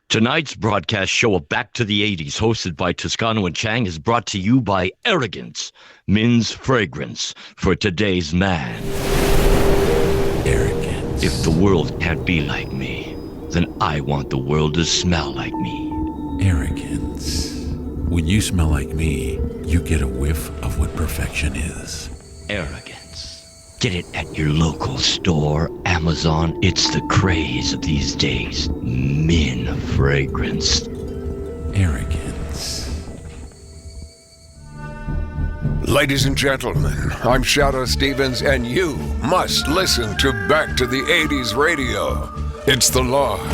Tonight's broadcast show of Back to the 80s, hosted by Toscano and Chang, is brought to you by Arrogance, men's fragrance for today's man. Arrogance. If the world can't be like me, then I want the world to smell like me. Arrogance. When you smell like me, you get a whiff of what perfection is. Arrogance. Get it at your local store, Amazon. It's the craze of these days. Men fragrance. Arrogance. Ladies and gentlemen, I'm Shadow Stevens, and you must listen to Back to the 80s Radio. It's the law. Take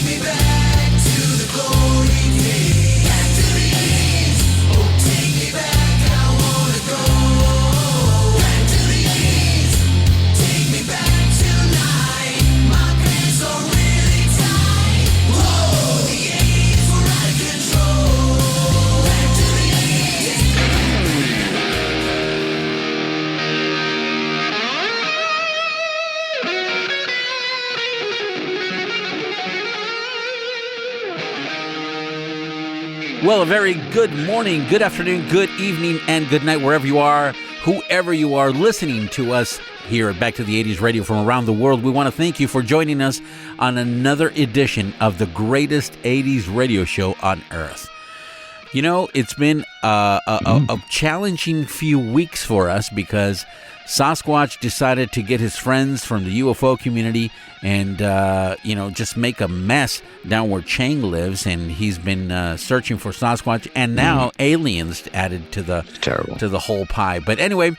me back to the glory days. Back to the 80s. Oh, take me back, I wanna go. Back to the 80s. Take me back tonight. My pants are really tight. Whoa, the 80s were out of control. Back to the 80s. Well, a very good morning, good afternoon, good evening, and good night, wherever you are, whoever you are listening to us here at Back to the 80s Radio from around the world. We want to thank you for joining us on another edition of the greatest 80s radio show on earth. You know, it's been a challenging few weeks for us because Sasquatch decided to get his friends from the UFO community and, just make a mess down where Chang lives. And he's been searching for Sasquatch. And now aliens added to the whole pie. But anyway,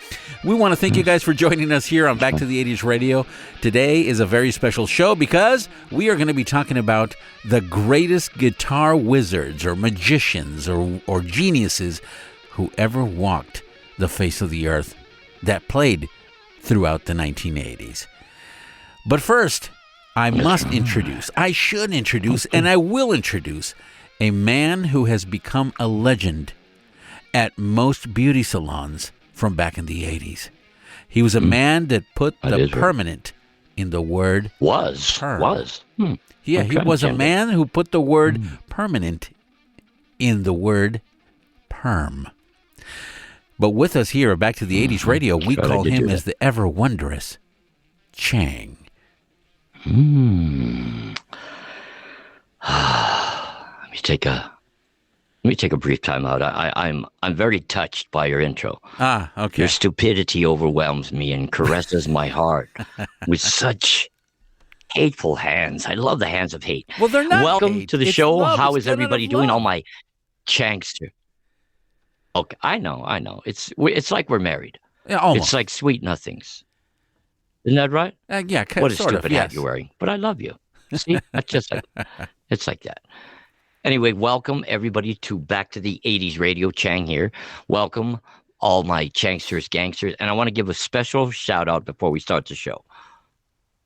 we want to thank you guys for joining us here on Back to the 80s Radio. Today is a very special show because we are going to be talking about the greatest guitar wizards or magicians or geniuses who ever walked the face of the earth that played throughout the 1980s. But first, I should introduce, and I will introduce a man who has become a legend at most beauty salons from back in the 80s. He was a man that put the permanent in the word perm. Yeah, he was a man who put the word permanent in the word perm. But with us here at Back to the 80s Radio, we call him as the ever wondrous Chang. Let me take a brief time out. I'm very touched by your intro. Okay. Your stupidity overwhelms me and caresses my heart with such hateful hands. I love the hands of hate. Well, they're not Welcome hate. to the It's show. love. How It's is everybody done out of doing? All love. my Changster. Okay, I know. It's like we're married. Yeah, almost. It's like sweet nothings. Isn't that right? Yeah, What a sort stupid of, hat yes. you're wearing. But I love you. See? That's just like, it's like that. Anyway, welcome everybody to Back to the 80s Radio. Chang here. Welcome all my Changsters, gangsters. And I want to give a special shout out before we start the show.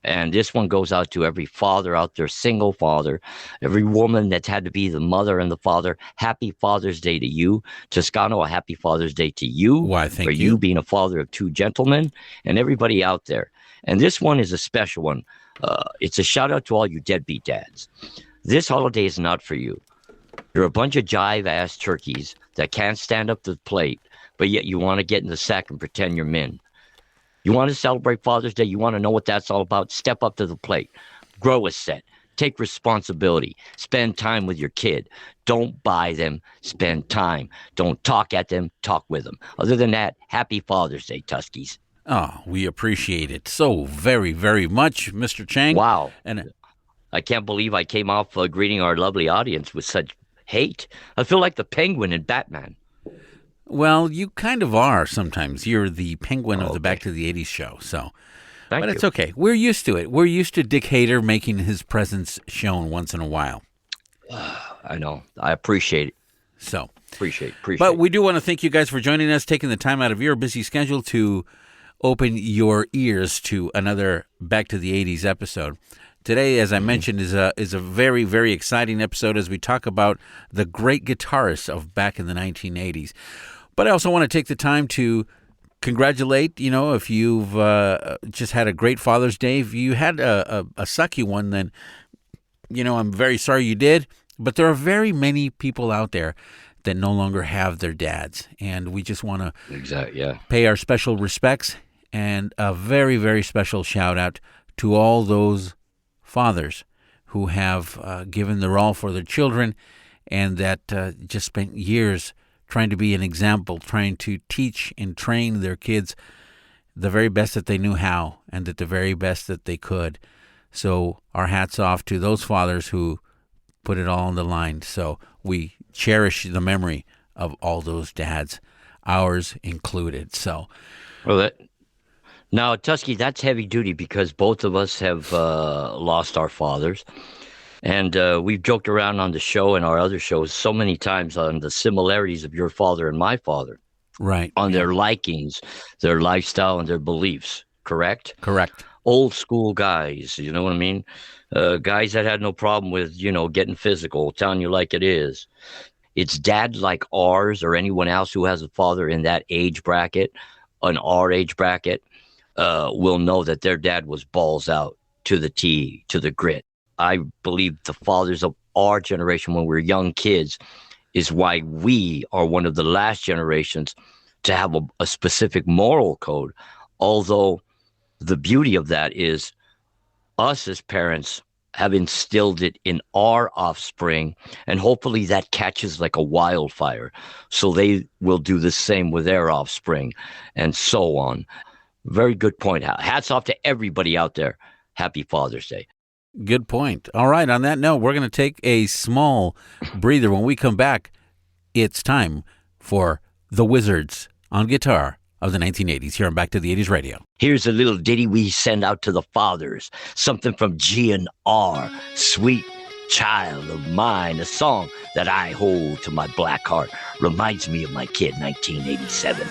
And this one goes out to every father out there, single father, every woman that's had to be the mother and the father. Happy Father's Day to you. Toscano, a happy Father's Day to you. Why, thank for you being a father of two gentlemen and everybody out there. And this one is a special one. It's a shout out to all you deadbeat dads. This holiday is not for you. You're a bunch of jive-ass turkeys that can't stand up to the plate, but yet you want to get in the sack and pretend you're men. You want to celebrate Father's Day? You want to know what that's all about? Step up to the plate. Grow a set. Take responsibility. Spend time with your kid. Don't buy them. Spend time. Don't talk at them. Talk with them. Other than that, happy Father's Day, Tuskies. Oh, we appreciate it so very, very much, Mr. Chang. Wow. And I can't believe I came off greeting our lovely audience with such hate. I feel like the Penguin in Batman. well, you kind of are sometimes. You're the penguin of the Back to the 80s show, so. Thank But you. it's okay. We're used to it. We're used to Dick Hader making his presence shown once in a while. I know. I appreciate it. So. Appreciate. But we do want to thank you guys for joining us, taking the time out of your busy schedule to open your ears to another Back to the 80s episode. Today, as I mentioned, is a very, very exciting episode as we talk about the great guitarists of back in the 1980s. But I also want to take the time to congratulate, if you've just had a great Father's Day. If you had a sucky one, then, I'm very sorry you did. But there are very many people out there that no longer have their dads. And we just want to pay our special respects and a very, very special shout out to all those fathers who have given their all for their children and that just spent years trying to be an example, trying to teach and train their kids the very best that they knew how and at the very best that they could. So our hats off to those fathers who put it all on the line. So we cherish the memory of all those dads, ours included. So, Well, now, Tusky, that's heavy duty because both of us have lost our fathers. And we've joked around on the show and our other shows so many times on the similarities of your father and my father, right, on their likings, their lifestyle, and their beliefs. Correct? correct. Old school guys, you know what I mean? Guys that had no problem with, getting physical, telling you like it is. It's dad like ours or anyone else who has a father in that age bracket, an our age bracket, will know that their dad was balls out to the T, to the grit. I believe the fathers of our generation when we were young kids is why we are one of the last generations to have a specific moral code. Although the beauty of that is us as parents have instilled it in our offspring, and hopefully that catches like a wildfire. So they will do the same with their offspring and so on. Very good point. Hats off to everybody out there. Happy Father's Day. Good point. All right. On that note, we're going to take a small breather. When we come back, it's time for the Wizards on guitar of the 1980s here on Back to the 80s Radio. Here's a little ditty we send out to the fathers. Something from G&R, Sweet Child of Mine, a song that I hold to my black heart. Reminds me of my kid, 1987.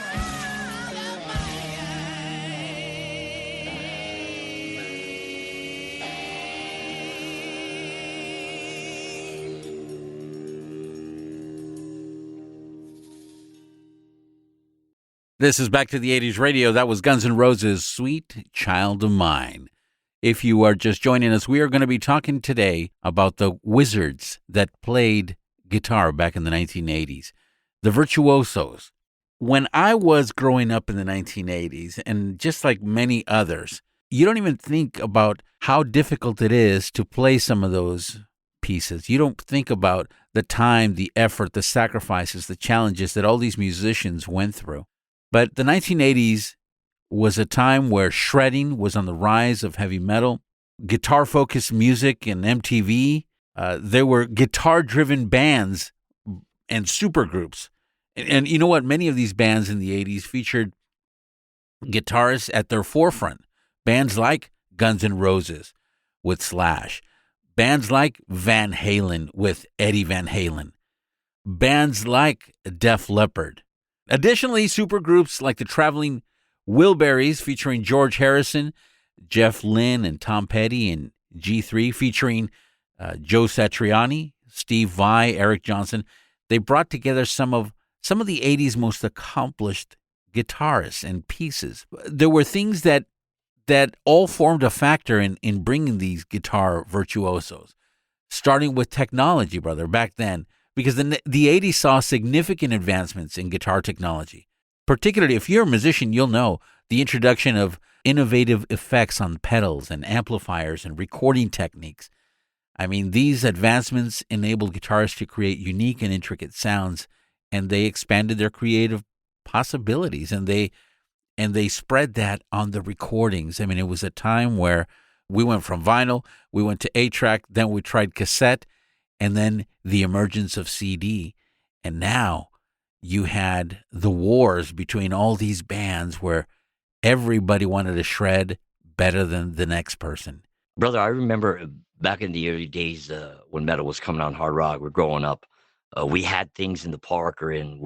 This is Back to the 80s Radio. That was Guns N' Roses' Sweet Child of Mine. If you are just joining us, we are going to be talking today about the wizards that played guitar back in the 1980s, the virtuosos. When I was growing up in the 1980s, and just like many others, you don't even think about how difficult it is to play some of those pieces. You don't think about the time, the effort, the sacrifices, the challenges that all these musicians went through. But the 1980s was a time where shredding was on the rise of heavy metal, guitar-focused music and MTV. There were guitar-driven bands and supergroups. And you know what? Many of these bands in the 80s featured guitarists at their forefront. Bands like Guns N' Roses with Slash. Bands like Van Halen with Eddie Van Halen. Bands like Def Leppard. Additionally, supergroups like the Traveling Wilburys featuring George Harrison, Jeff Lynne, and Tom Petty, and G3 featuring Joe Satriani, Steve Vai, Eric Johnson. They brought together some of the 80s most accomplished guitarists and pieces. There were things that all formed a factor in bringing these guitar virtuosos, starting with technology, brother, back then. Because the 80s saw significant advancements in guitar technology. Particularly, if you're a musician, you'll know the introduction of innovative effects on pedals and amplifiers and recording techniques. I mean, these advancements enabled guitarists to create unique and intricate sounds, and they expanded their creative possibilities, and they spread that on the recordings. I mean, it was a time where we went from vinyl, we went to 8-track, then we tried cassette, and then the emergence of CD. And now you had the wars between all these bands where everybody wanted to shred better than the next person. Brother, I remember back in the early days when metal was coming on hard rock, we're growing up. We had things in the park or in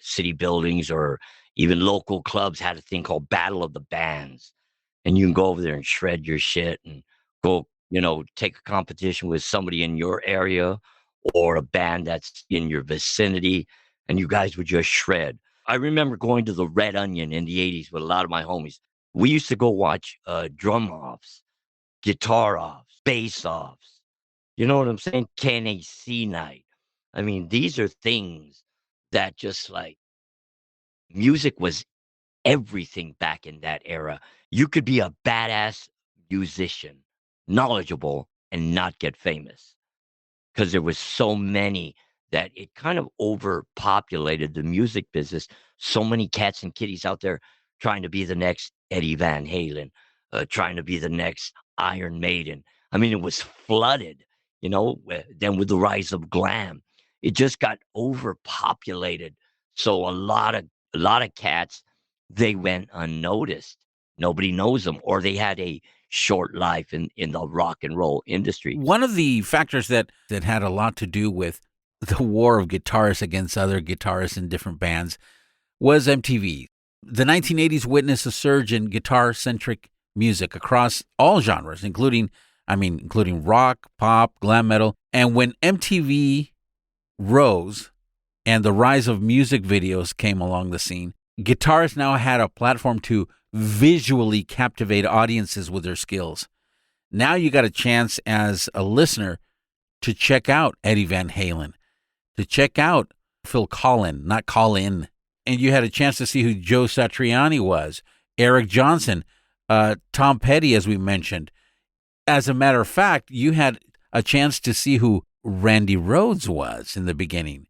city buildings or even local clubs had a thing called Battle of the Bands. And you can go over there and shred your shit and go, take a competition with somebody in your area or a band that's in your vicinity, and you guys would just shred. I remember going to the Red Onion in the 80s with a lot of my homies. We used to go watch drum offs, guitar offs, bass offs. You know what I'm saying? KNAC night. I mean, these are things that just like music was everything back in that era. You could be a badass musician, knowledgeable, and not get famous because there was so many that it kind of overpopulated the music business. So many cats and kitties out there trying to be the next Eddie Van Halen, trying to be the next Iron Maiden. I mean, it was flooded, then with the rise of glam, it just got overpopulated. So a lot of cats, they went unnoticed. Nobody knows them, or they had a short life in the rock and roll industry. One of the factors that had a lot to do with the war of guitarists against other guitarists in different bands was MTV. The 1980s witnessed a surge in guitar-centric music across all genres, including rock, pop, glam metal. And when MTV rose and the rise of music videos came along the scene, guitarists now had a platform to visually captivate audiences with their skills. Now you got a chance as a listener to check out Eddie Van Halen, to check out Phil Collin, not Colin. And you had a chance to see who Joe Satriani was, Eric Johnson, Tom Petty, as we mentioned. As a matter of fact, you had a chance to see who Randy Rhoads was in the beginning,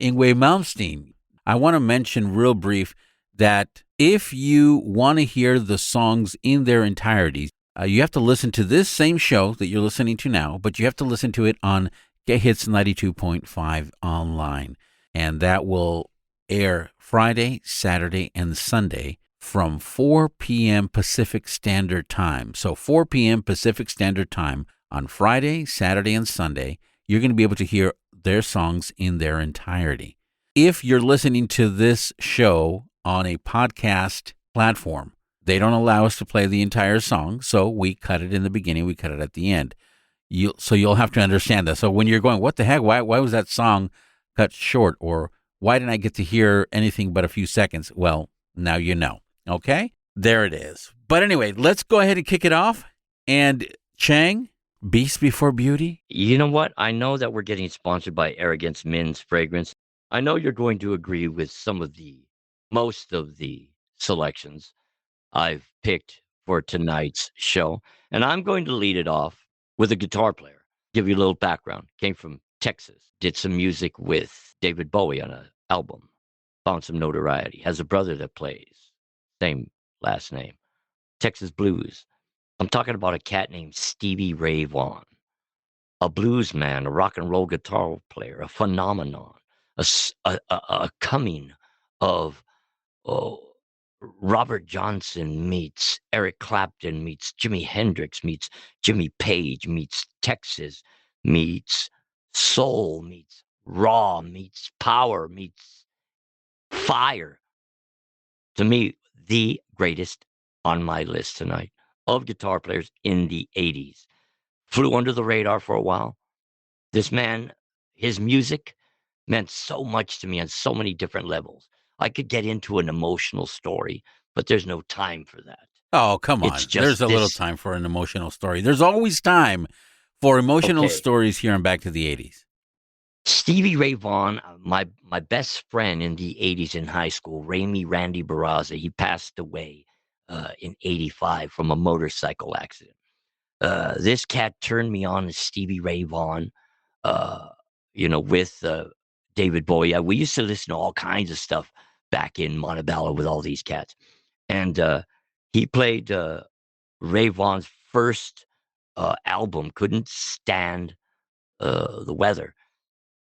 Yngwie Malmsteen. I want to mention real brief that if you want to hear the songs in their entirety, you have to listen to this same show that you're listening to now, but you have to listen to it on Get Hits 92.5 online. And that will air Friday, Saturday, and Sunday from 4 p.m. Pacific Standard Time. So 4 p.m. Pacific Standard Time on Friday, Saturday, and Sunday, you're going to be able to hear their songs in their entirety. If you're listening to this show on a podcast platform, they don't allow us to play the entire song, so we cut it in the beginning, we cut it at the end. So you'll have to understand that. So when you're going, what the heck, why was that song cut short? Or why didn't I get to hear anything but a few seconds? Well, now you know. Okay? There it is. But anyway, let's go ahead and kick it off. And Chang, Beast Before Beauty? You know what? I know that we're getting sponsored by Arrogance Men's Fragrance. I know you're going to agree with most of the selections I've picked for tonight's show. And I'm going to lead it off with a guitar player. Give you a little background. Came from Texas. Did some music with David Bowie on an album. Found some notoriety. Has a brother that plays. Same last name. Texas Blues. I'm talking about a cat named Stevie Ray Vaughan. A blues man, a rock and roll guitar player, a phenomenon, a coming of Robert Johnson meets Eric Clapton meets Jimi Hendrix meets Jimmy Page meets Texas meets soul meets raw meets power meets fire. To me, the greatest on my list tonight of guitar players in the 80s. Flew under the radar for a while. This man, his music meant so much to me on so many different levels. I could get into an emotional story, but there's no time for that. Oh, come on. It's just There's a little this- time for an emotional story. There's always time for emotional Okay. stories here on Back to the 80s. Stevie Ray Vaughan, my best friend in the 80s in high school, Randy Barraza, he passed away in 85 from a motorcycle accident. This cat turned me on to Stevie Ray Vaughan, with David Bowie. We used to listen to all kinds of stuff back in Montebello with all these cats. And he played Ray Vaughan's first album, Couldn't Stand the Weather.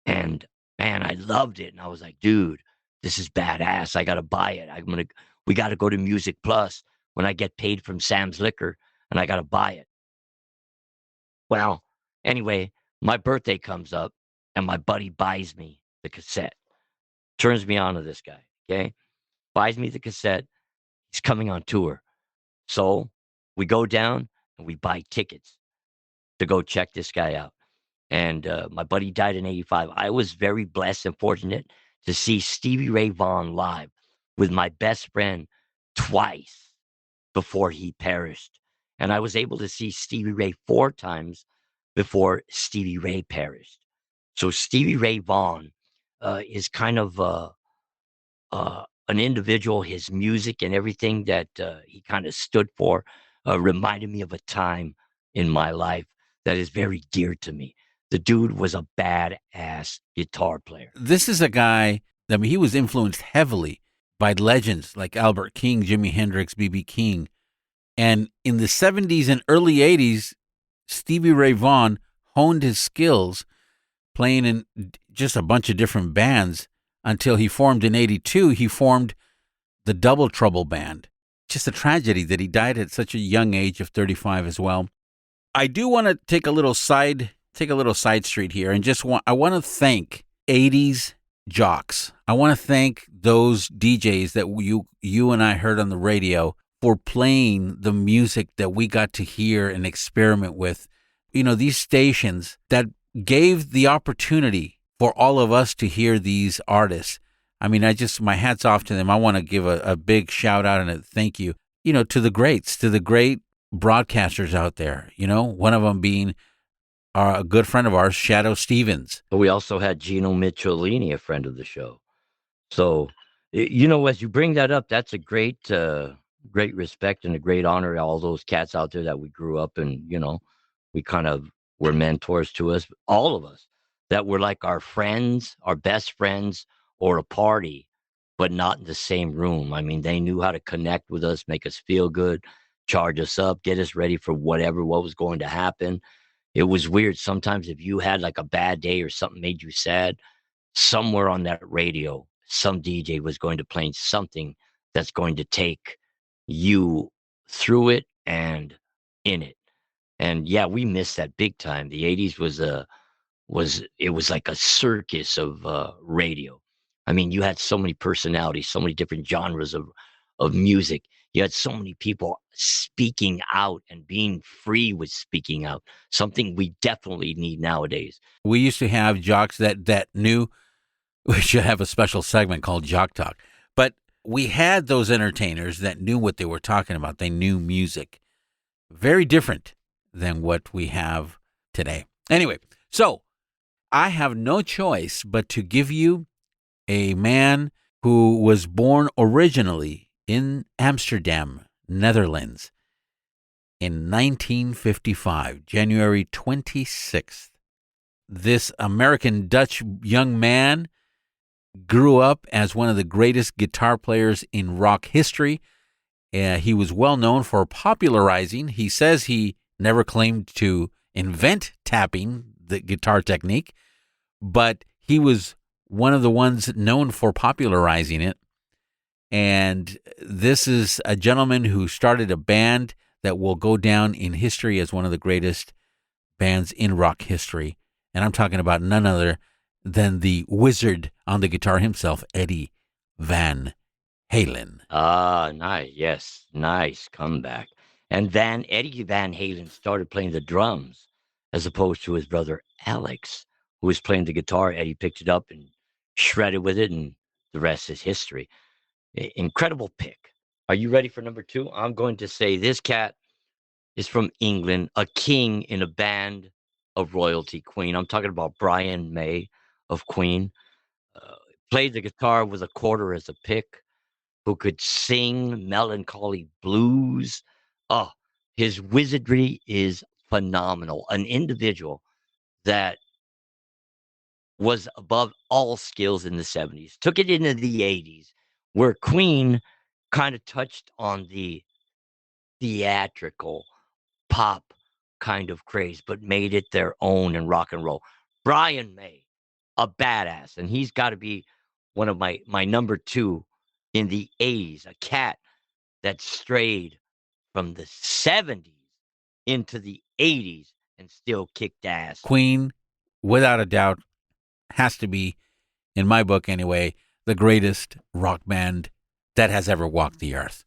And man, I loved it. And I was like, dude, this is badass. I got to buy it. We got to go to Music Plus when I get paid from Sam's Liquor, and I got to buy it. Well, anyway, my birthday comes up and my buddy buys me the cassette, turns me on to this guy. Okay. Buys me the cassette. He's coming on tour. So we go down and we buy tickets to go check this guy out. And my buddy died in 85. I was very blessed and fortunate to see Stevie Ray Vaughan live. with my best friend twice before he perished. And I was able to see Stevie Ray 4 times before Stevie Ray perished. So Stevie Ray Vaughan is kind of an individual. His music and everything that he kind of stood for reminded me of a time in my life that is very dear to me. The dude was a badass guitar player. This is a guy, I mean, he was influenced heavily by legends like Albert King, Jimi Hendrix, B.B. King. And in the 70s and early 80s, Stevie Ray Vaughan honed his skills playing in just a bunch of different bands until he formed in 82. He formed the Double Trouble Band. Just a tragedy that he died at such a young age of 35 as well. I do want to take a little side street here and I want to thank 80s jocks. I want to thank those DJs that you and I heard on the radio for playing the music that we got to hear and experiment with. You know, these stations that gave the opportunity for all of us to hear these artists. I mean, my hat's off to them. I want to give a big shout out and a thank you, to the greats, to the great broadcasters out there, one of them being a good friend of ours, Shadow Stevens. But we also had Gino Michelini, a friend of the show. So, as you bring that up, that's a great respect and a great honor to all those cats out there that we grew up and, we kind of were mentors to us, all of us that were like our friends, our best friends, or a party, but not in the same room. I mean, they knew how to connect with us, make us feel good, charge us up, get us ready for what was going to happen. It was weird. Sometimes if you had like a bad day or something made you sad, somewhere on that radio, some DJ was going to play something that's going to take you through it and in it. And yeah, we missed that big time. The 80s was like a circus of radio. I mean, you had so many personalities, so many different genres of music. You had so many people speaking out and being free with speaking out, something we definitely need nowadays. We used to have jocks that knew. We should have a special segment called Jock Talk. But we had those entertainers that knew what they were talking about. They knew music. Very different than what we have today. Anyway, so I have no choice but to give you a man who was born originally in Amsterdam, Netherlands, in 1955, January 26th. This American-Dutch young man grew up as one of the greatest guitar players in rock history. He was well known for popularizing. He says he never claimed to invent tapping, the guitar technique, but he was one of the ones known for popularizing it. And this is a gentleman who started a band that will go down in history as one of the greatest bands in rock history. And I'm talking about none other than the wizard on the guitar himself, Eddie Van Halen. Ah, nice. Yes, nice comeback. And then Eddie Van Halen started playing the drums as opposed to his brother Alex, who was playing the guitar. Eddie picked it up and shredded with it, and the rest is history. Incredible pick. Are you ready for number 2? I'm going to say this cat is from England, a king in a band of royalty, Queen. I'm talking about Brian May of Queen. Played the guitar with a quarter as a pick, who could sing melancholy blues. Oh, his wizardry is phenomenal. An individual that was above all skills in the 70s, took it into the 80s, where Queen kind of touched on the theatrical pop kind of craze, but made it their own in rock and roll. Brian May, a badass, and he's got to be one of my number 2 in the 80s, a cat that strayed from the 70s into the 80s and still kicked ass. Queen, without a doubt, has to be, in my book anyway, the greatest rock band that has ever walked the earth.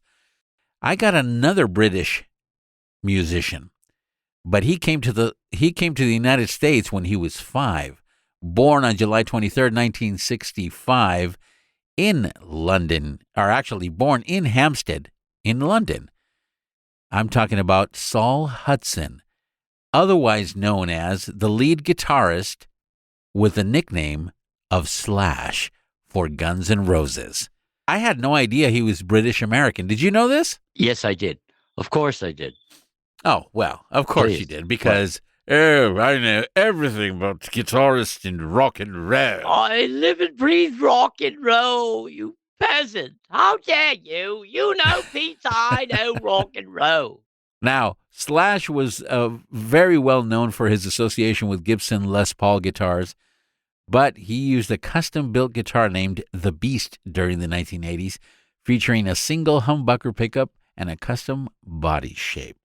I got another British musician, but he came to the United States when he was 5. Born on July 23rd, 1965, in London, or actually born in Hampstead in London. I'm talking about Saul Hudson, otherwise known as the lead guitarist with the nickname of Slash for Guns N' Roses. I had no idea he was British American. Did you know this? Yes, I did. Of course I did. Oh, well, of course Please. you did, because, oh, I know everything about guitarists in rock and roll. I live and breathe rock and roll, you peasant. How dare you? You know pizza, I know rock and roll. Now, Slash was very well known for his association with Gibson Les Paul guitars, but he used a custom-built guitar named The Beast during the 1980s, featuring a single humbucker pickup and a custom body shape.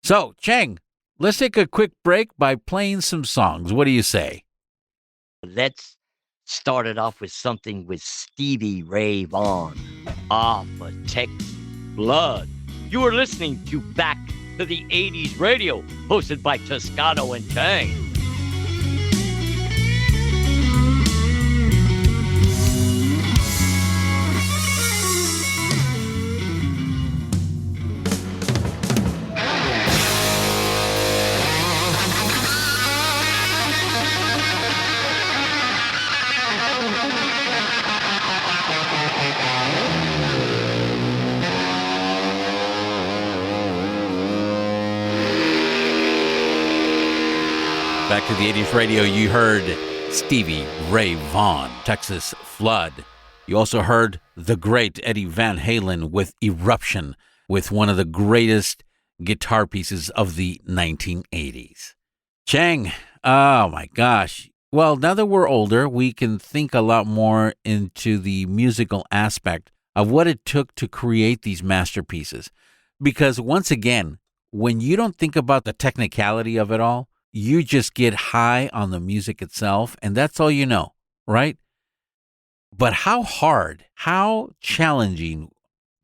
So, Chang, let's take a quick break by playing some songs. What do you say? Let's start it off with something with Stevie Ray Vaughan off of Texas Blood. You are listening to Back to the 80s Radio, hosted by Toscano and Chang. Back to the 80s Radio, you heard Stevie Ray Vaughan, Texas Flood. You also heard the great Eddie Van Halen with Eruption, with one of the greatest guitar pieces of the 1980s. Chang, oh my gosh. Well, now that we're older, we can think a lot more into the musical aspect of what it took to create these masterpieces. Because once again, when you don't think about the technicality of it all, you just get high on the music itself, and that's all you know, right? But how hard, how challenging,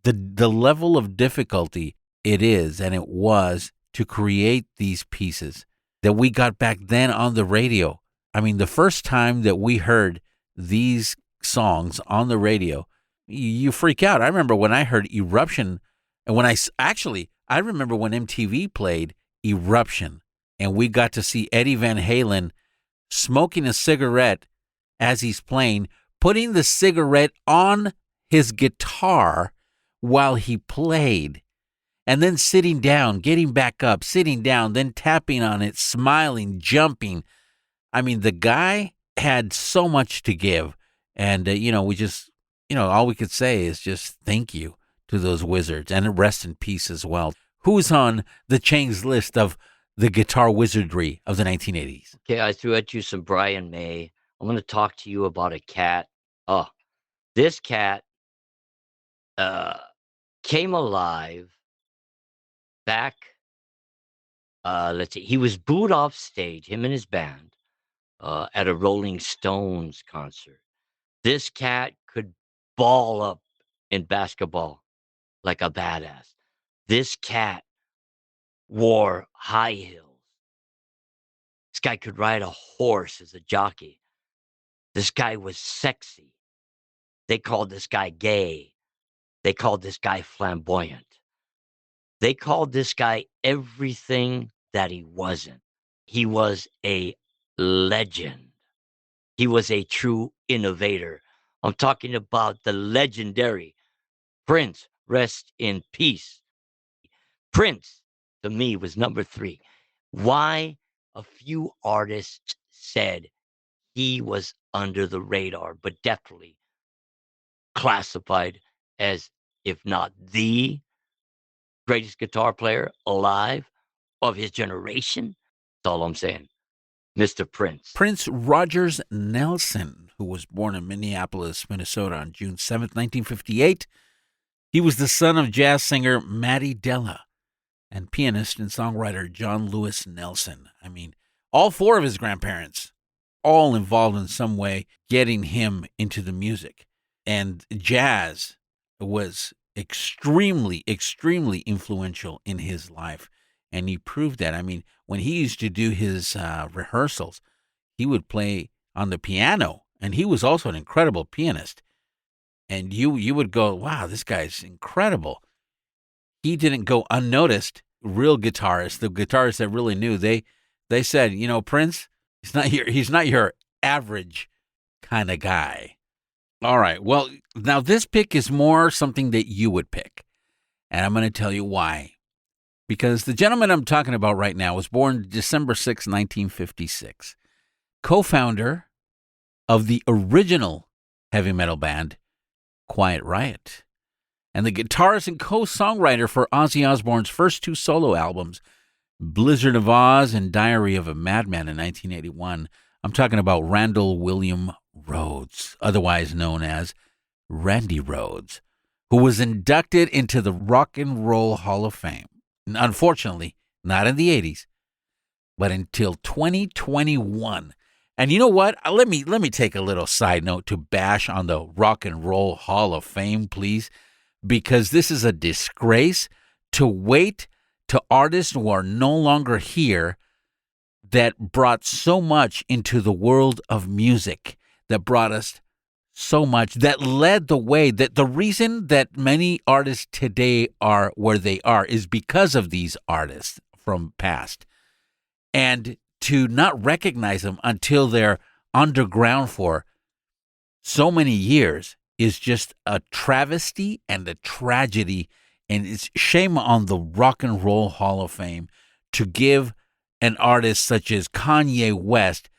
the level of difficulty it is and it was to create these pieces that we got back then on the radio. I mean, the first time that we heard these songs on the radio, you freak out. I remember when I heard Eruption, and when I remember when MTV played Eruption, and we got to see Eddie Van Halen smoking a cigarette as he's playing, putting the cigarette on his guitar while he played, and then sitting down, getting back up, sitting down, then tapping on it, smiling, jumping. I mean, the guy had so much to give. And, we just, all we could say is just thank you to those wizards, and rest in peace as well. Who's on the Chang's list of the guitar wizardry of the 1980s? Okay, I threw at you some Brian May. I'm going to talk to you about a cat. Oh, this cat came alive back, let's see, he was booed off stage, him and his band, at a Rolling Stones concert. This cat could ball up in basketball like a badass. This cat wore high heels. This guy could ride a horse as a jockey. This guy was sexy. They called this guy gay. They called this guy flamboyant. They called this guy everything that he wasn't. He was a legend. He was a true innovator. I'm talking about the legendary Prince, rest in peace. Prince, to me, was number 3. Why? A few artists said he was under the radar, but definitely classified as, if not the greatest guitar player alive of his generation. That's all I'm saying. Mr. Prince. Prince Rogers Nelson, who was born in Minneapolis, Minnesota on June 7th, 1958. He was the son of jazz singer Matty Della and pianist and songwriter John Lewis Nelson. I mean, all 4 of his grandparents, all involved in some way getting him into the music. And jazz was extremely, extremely influential in his life. And he proved that. I mean, when he used to do his rehearsals, he would play on the piano. And he was also an incredible pianist. and you would go, wow, this guy's incredible. He didn't go unnoticed. Real guitarists, the guitarists that really knew, they said, Prince, he's not your average kind of guy. All right. Well, now this pick is more something that you would pick. And I'm going to tell you why. Because the gentleman I'm talking about right now was born December 6, 1956. Co-founder of the original heavy metal band, Quiet Riot. And the guitarist and co-songwriter for Ozzy Osbourne's first two solo albums, Blizzard of Oz and Diary of a Madman in 1981. I'm talking about Randall William Rhoads, otherwise known as Randy Rhoads, who was inducted into the Rock and Roll Hall of Fame. Unfortunately, not in the 80s, but until 2021. And you know what? Let me take a little side note to bash on the Rock and Roll Hall of Fame, please, because this is a disgrace to wait to artists who are no longer here that brought so much into the world of music, that brought us so much, that led the way, that the reason that many artists today are where they are is because of these artists from past. And to not recognize them until they're underground for so many years is just a travesty and a tragedy. And it's shame on the Rock and Roll Hall of Fame to give an artist such as Kanye West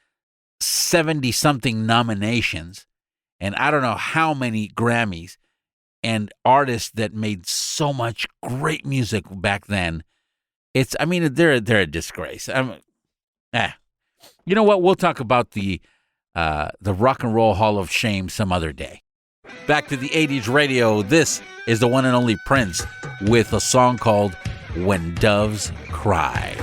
70-something nominations and I don't know how many Grammys, and artists that made so much great music back then. They're a disgrace. You know what? We'll talk about the Rock and Roll Hall of Shame some other day. Back to the 80s radio. This is the one and only Prince with a song called When Doves Cry.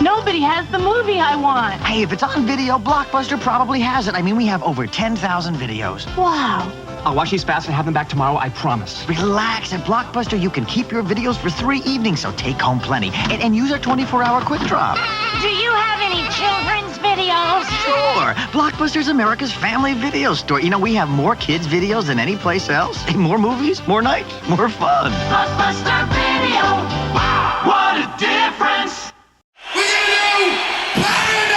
Nobody has the movie I want. Hey, if it's on video, Blockbuster probably has it. I mean, we have over 10,000 videos. Wow. I'll watch these fast and have them back tomorrow, I promise. Relax. At Blockbuster, you can keep your videos for 3 evenings, so take home plenty. And use our 24-hour quick drop. Do you have any children's videos? Sure. Blockbuster's America's family video store. You know, we have more kids' videos than any place else. More movies, more nights, more fun. Blockbuster Video. Wow, what a difference! We're gonna do Paranoid!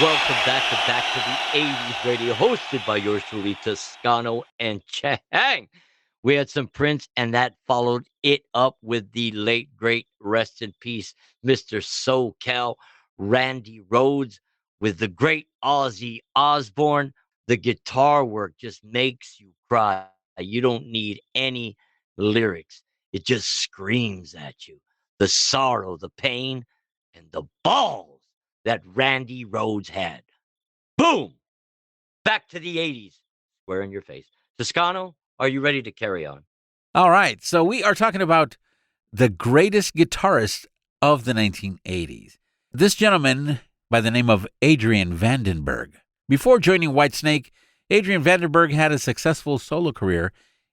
Welcome back to the 80s radio, hosted by yours truly, Toscano and Chang. We had some Prince, and that followed it up with the late, great, rest in peace, Mr. SoCal, Randy Rhoads, with the great Ozzy Osbourne. The guitar work just makes you cry. You don't need any lyrics. It just screams at you. The sorrow, the pain, and the balls that Randy Rhoads had. Boom! Back to the 80s. Square in your face. Toscano, are you ready to carry on? All right. So we are talking about the greatest guitarist of the 1980s. This gentleman by the name of Adrian Vandenberg. Before joining Whitesnake, Adrian Vandenberg had a successful solo career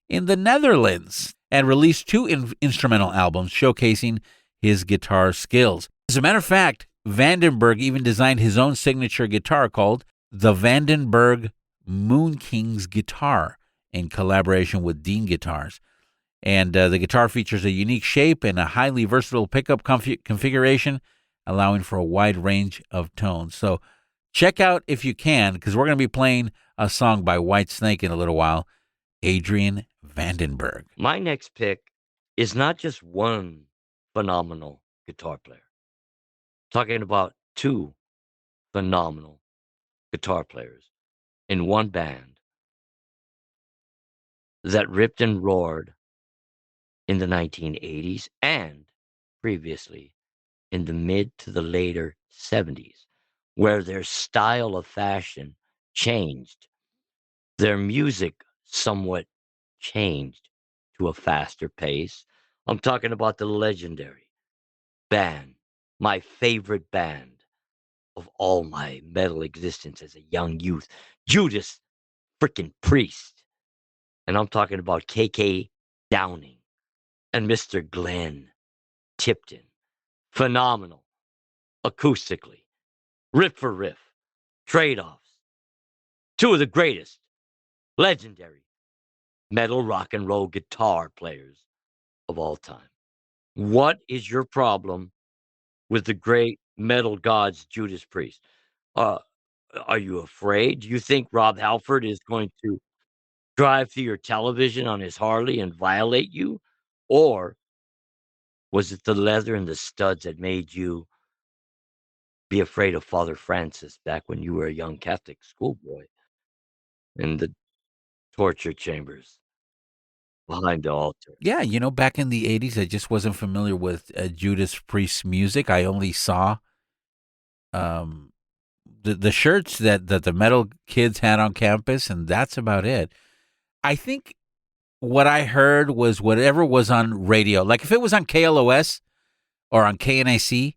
in the Netherlands and released 2 instrumental albums showcasing his guitar skills. As a matter of fact, Vandenberg even designed his own signature guitar called the Vandenberg Moon King's guitar in collaboration with Dean Guitars. And the guitar features a unique shape and a highly versatile pickup configuration, allowing for a wide range of tones. So check out, if you can, because we're going to be playing a song by Whitesnake in a little while, Adrian Vandenberg. My next pick is not just one phenomenal guitar player. Talking about 2 phenomenal guitar players in one band that ripped and roared in the 1980s and previously in the mid to the later 70s, where their style of fashion changed. Their music somewhat changed to a faster pace. I'm talking about the legendary band my favorite band of all my metal existence as a young youth, Judas freaking Priest. And I'm talking about KK Downing and Mr. Glenn Tipton. Phenomenal, acoustically, riff for riff, trade offs. Two of the greatest, legendary metal rock and roll guitar players of all time. What is your problem with the great metal gods Judas Priest? Uh, are you afraid? Do you think Rob Halford is going to drive through your television on his Harley and violate you? Or was it the leather and the studs that made you be afraid of Father Francis back when you were a young Catholic schoolboy in the torture chambers behind the altar? Yeah, back in the 80s, I just wasn't familiar with Judas Priest's music. I only saw um, the shirts that the metal kids had on campus, and that's about it. I think what I heard was whatever was on radio. Like if it was on KLOS or on KNIC,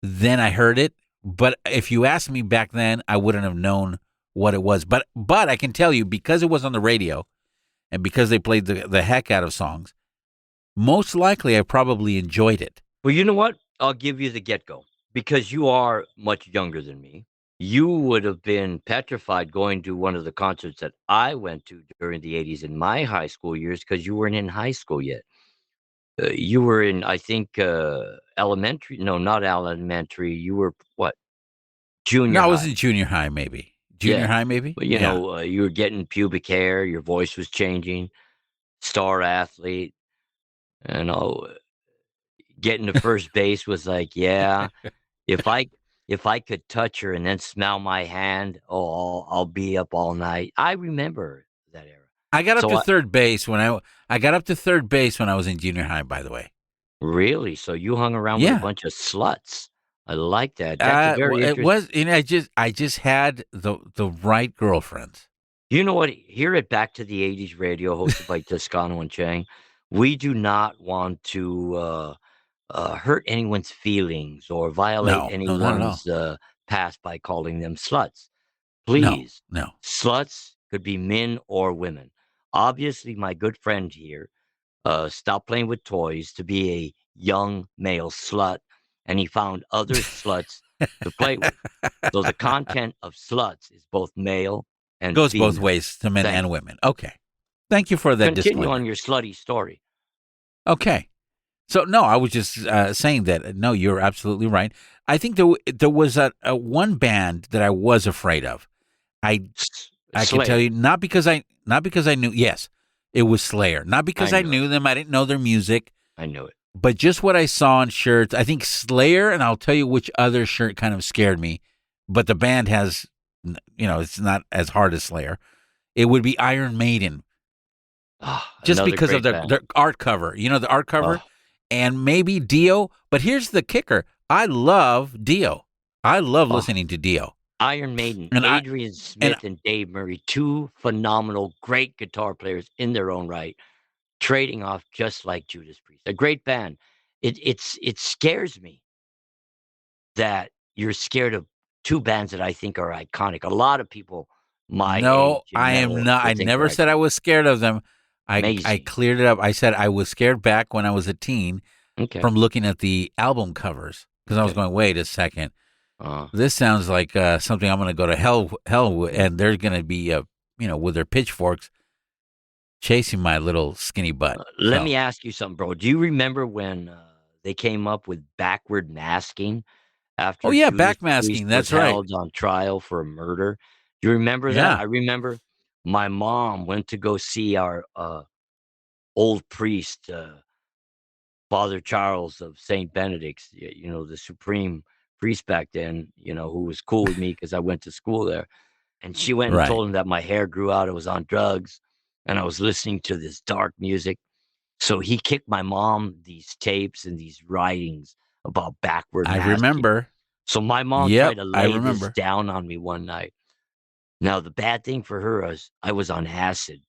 then I heard it. But if you asked me back then, I wouldn't have known what it was. But I can tell you, because it was on the radio and because they played the heck out of songs, most likely I probably enjoyed it. Well, you know what? I'll give you the get go because you are much younger than me. You would have been petrified going to one of the concerts that I went to during the 80s in my high school years because you weren't in high school yet. You were in, I think, elementary. No, not elementary. You were what? Junior No, I was high. in junior high, maybe. Junior Yeah. high, maybe? But, Yeah. you were getting pubic hair. Your voice was changing. Star athlete. You know, getting to first base was like, yeah, if I could touch her and then smell my hand, oh, I'll be up all night. I remember that era. I got up So to third base when I got up to third base when I was in junior high, by the way. really, so you hung around with a Yeah. bunch of sluts. I like that. That's a very It interesting. was, I just had the right girlfriends. You know what? Here at Back to the 80s Radio, hosted by Toscano and Chang, we do not want to hurt anyone's feelings or violate No, no, not at all. anyone's past by calling them sluts. No, Please, no. sluts could be men or women. Obviously, my good friend here stopped playing with toys to be a young male slut, and he found other sluts to play with. So the content of sluts is both male and Goes both female. ways to men Thank and you. women. Okay. Thank you for that Continue disclaimer. on your slutty story. Okay. So no, I was just saying that. No, you're absolutely right. I think there was a one band that I was afraid of. I can Slayer. tell you not because I knew. Yes, it was Slayer. Not because I knew knew them. I didn't know their music, I knew it. but just what I saw on shirts. I think Slayer, and I'll tell you which other shirt kind of scared me. But the band has, it's not as hard as Slayer. It would be Iron Maiden, just Another because of great band. their art cover. The art cover. Oh. And maybe Dio. But here's the kicker. I love Dio. I love Oh. listening to Dio. Iron Maiden, And Adrian Smith and Dave Murray, two phenomenal, great guitar players in their own right, trading off just like Judas Priest. A great band. It scares me that you're scared of two bands that I think are iconic. A lot of people my No, age in I metal am not. would I think never they're said I iconic. was scared of them. I Amazing. cleared it up. I said I was scared back when I was a teen Okay. from looking at the album covers because I was Okay. going, wait a second. Uh, This sounds like something I'm going to go to hell with, and they're going to be, with their pitchforks chasing my little skinny butt. let So, me ask you something, bro. Do you remember when they came up with backward masking after Oh, yeah, Judas backmasking, Priest that's was right. held on trial for a murder? Do you remember that? Yeah. I remember my mom went to go see our old priest, Father Charles of St. Benedict's, the supreme priest back then, who was cool with me because I went to school there. And she went and Right. told him that my hair grew out, I was on drugs, and I was listening to this dark music. So he kicked my mom these tapes and these writings about backward I masking. remember. So my mom Yep, tried to I lay this remember. down on me one night. Now, the bad thing for her was I was on acid.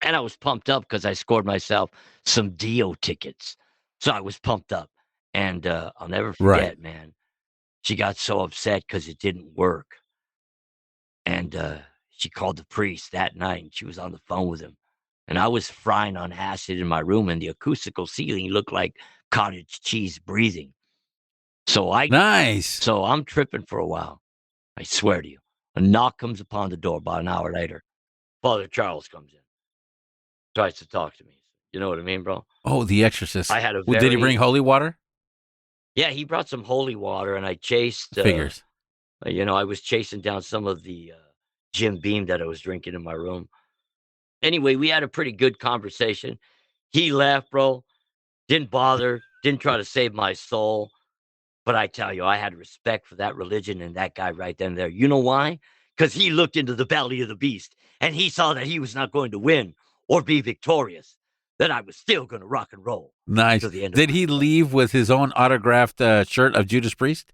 And I was pumped up because I scored myself some Dio tickets. So I was pumped up. And I'll never Right. forget, man. She got so upset because it didn't work. And she called the priest that night, and she was on the phone with him. And I was frying on acid in my room, and the acoustical ceiling looked like cottage cheese breathing. So Nice. I'm tripping for a while. I swear to you. A knock comes upon the door about an hour later. Father Charles comes in, tries to talk to me. You know what I mean, bro? Oh, The Exorcist. I had a Well, did he bring very holy water? yeah. He brought some holy water, and I chased. Figures. I was chasing down some of the Jim Beam that I was drinking in my room. Anyway, we had a pretty good conversation. He left, bro. Didn't bother. Didn't try to save my soul. But I tell you, I had respect for that religion and that guy right then and there. You know why? Because he looked into the belly of the beast and he saw that he was not going to win or be victorious, that I was still going to rock and roll Nice. to the end of Did my he life. leave with his own autographed shirt of Judas Priest?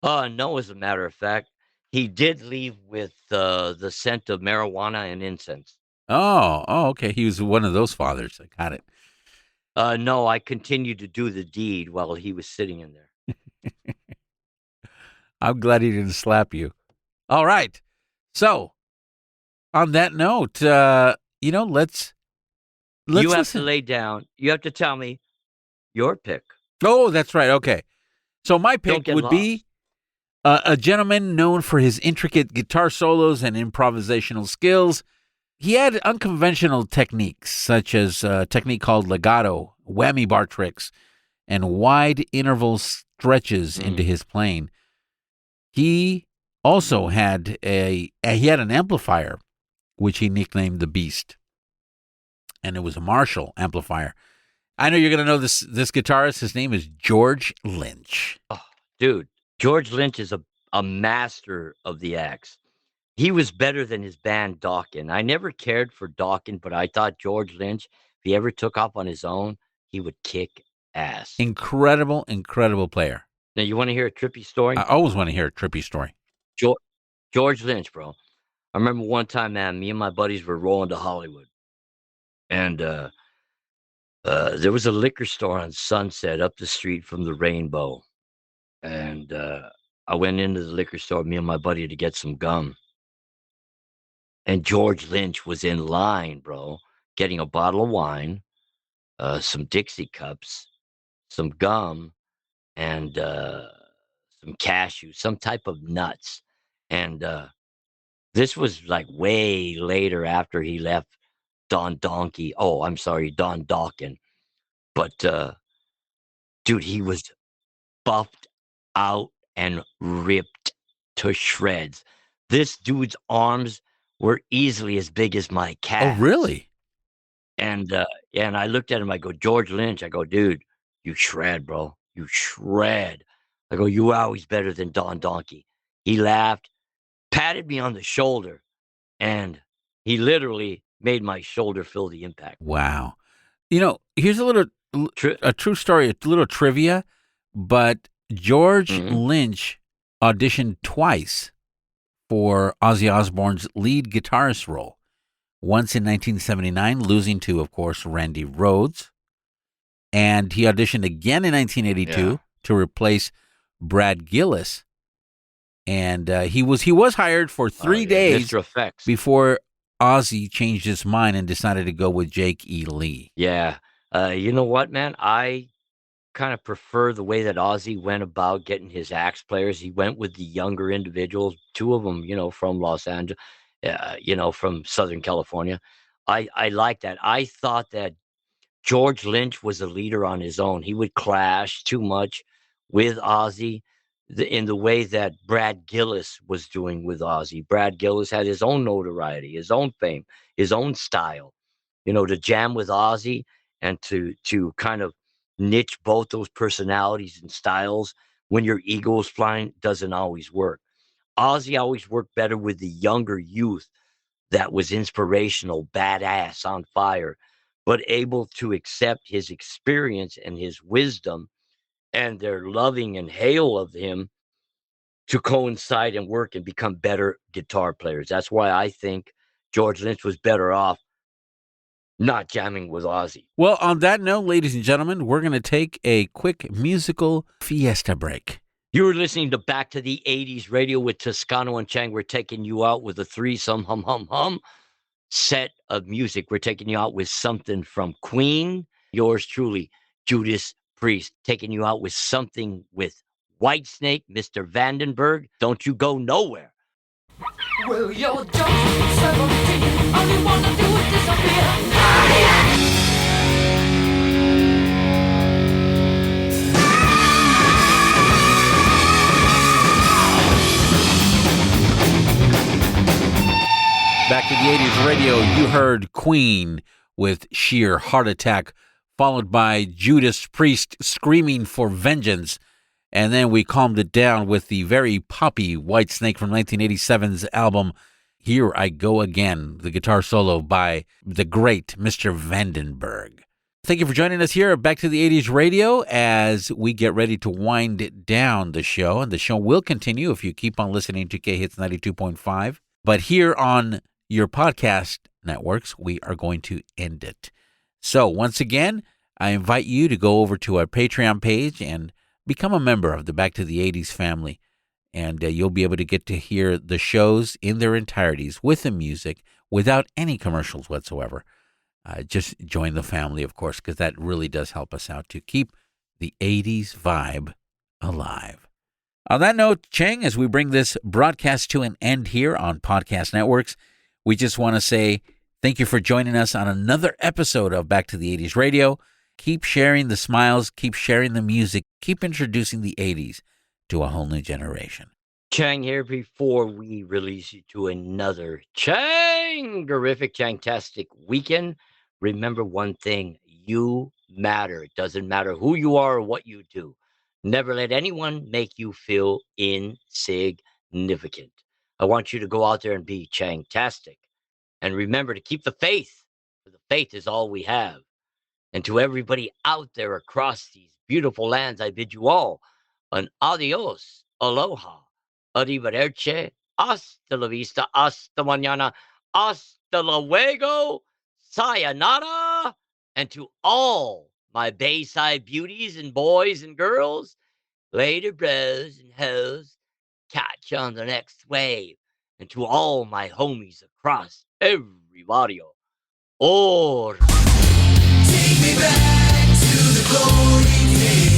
No, as a matter of fact, he did leave with the scent of marijuana and incense. Oh, okay. He was one of those fathers. I got it. No, I continued to do the deed while he was sitting in there. I'm glad he didn't slap you. All right. So, on that note, let's You have listen. to lay down. You have to tell me your pick. Oh, that's right. Okay. So my Don't pick get would lost. be a gentleman known for his intricate guitar solos and improvisational skills. He had unconventional techniques, such as a technique called legato, whammy bar tricks, and wide interval stretches into his playing. He also had an amplifier, which he nicknamed the Beast, and it was a Marshall amplifier. I know you're going to know this guitarist. His name is George Lynch. Oh, dude, George Lynch is a master of the axe. He was better than his band Dawkins. I never cared for Dawkins, but I thought George Lynch, if he ever took off on his own, he would kick ass. Incredible, incredible player. Now, you want to hear a trippy story? I always want to hear a trippy story. George Lynch, bro. I remember one time, man, me and my buddies were rolling to Hollywood. And there was a liquor store on Sunset up the street from the Rainbow. And I went into the liquor store, me and my buddy, to get some gum. And George Lynch was in line, bro, getting a bottle of wine, some Dixie cups, some gum, and some cashews, some type of nuts. And this was like way later after he left Don Dawkins. But dude, he was buffed out and ripped to shreds. This dude's arms were easily as big as my calves. Oh, really? And I looked at him. I go, George Lynch. I go, dude, you shred, bro. You shred. I go, you were always better than Don Donkey. He laughed, patted me on the shoulder, and he literally made my shoulder feel the impact. Wow. Here's a true story, a little trivia, but George Lynch auditioned twice for Ozzy Osbourne's lead guitarist role. Once in 1979, losing to, of course, Randy Rhoads. And he auditioned again in 1982 to replace Brad Gillis. And he was hired for 3 days Mr. Effects. before Ozzy changed his mind and decided to go with Jake E. Lee. Yeah. You know what, man? I kind of prefer the way that Ozzy went about getting his axe players. He went with the younger individuals, two of them, from Los Angeles, from Southern California. I like that. I thought that George Lynch was a leader on his own. He would clash too much with Ozzy in the way that Brad Gillis was doing with Ozzy. Brad Gillis had his own notoriety, his own fame, his own style, to jam with Ozzy and to kind of niche both those personalities and styles when your ego is flying doesn't always work. Ozzy always worked better with the younger youth that was inspirational, badass, on fire, but able to accept his experience and his wisdom and their loving and hail of him to coincide and work and become better guitar players. That's why I think George Lynch was better off not jamming with Ozzy. Well, on that note, ladies and gentlemen, we're going to take a quick musical fiesta break. You're listening to Back to the 80s Radio with Toscano and Chang. We're taking you out with a threesome hum set of music. We're taking you out with something from Queen. Yours truly, Judas Priest, taking you out with something with Whitesnake, Mr. Vandenberg. Don't you go nowhere. Well, you're just 17. All you wanna do is disappear. Back to the 80s radio, you heard Queen with Sheer Heart Attack, followed by Judas Priest screaming for vengeance. And then we calmed it down with the very poppy Whitesnake from 1987's album, Here I Go Again, the guitar solo by the great Mr. Vandenberg. Thank you for joining us here at Back to the 80s Radio as we get ready to wind down the show. And the show will continue if you keep on listening to K-Hits 92.5. But here on your podcast networks, we are going to end it. So once again, I invite you to go over to our Patreon page and become a member of the Back to the 80s family. And you'll be able to get to hear the shows in their entireties with the music without any commercials whatsoever. Just join the family, of course, because that really does help us out to keep the 80s vibe alive. On that note, Chang, as we bring this broadcast to an end here on Podcast Networks, we just want to say thank you for joining us on another episode of Back to the 80s Radio. Keep sharing the smiles, keep sharing the music, keep introducing the 80s to a whole new generation. Chang here before we release you to another Chang-terrific, Chang-tastic weekend. Remember one thing, you matter. It doesn't matter who you are or what you do. Never let anyone make you feel insignificant. I want you to go out there and be Chang-tastic. And remember to keep the faith, for the faith is all we have. And to everybody out there across these beautiful lands, I bid you all an adios, aloha, arrivederci, hasta la vista, hasta mañana, hasta luego, sayonara. And to all my Bayside beauties and boys and girls, later bros and hoes, catch on the next wave. And to all my homies across every barrio, or Take me back to the glory days.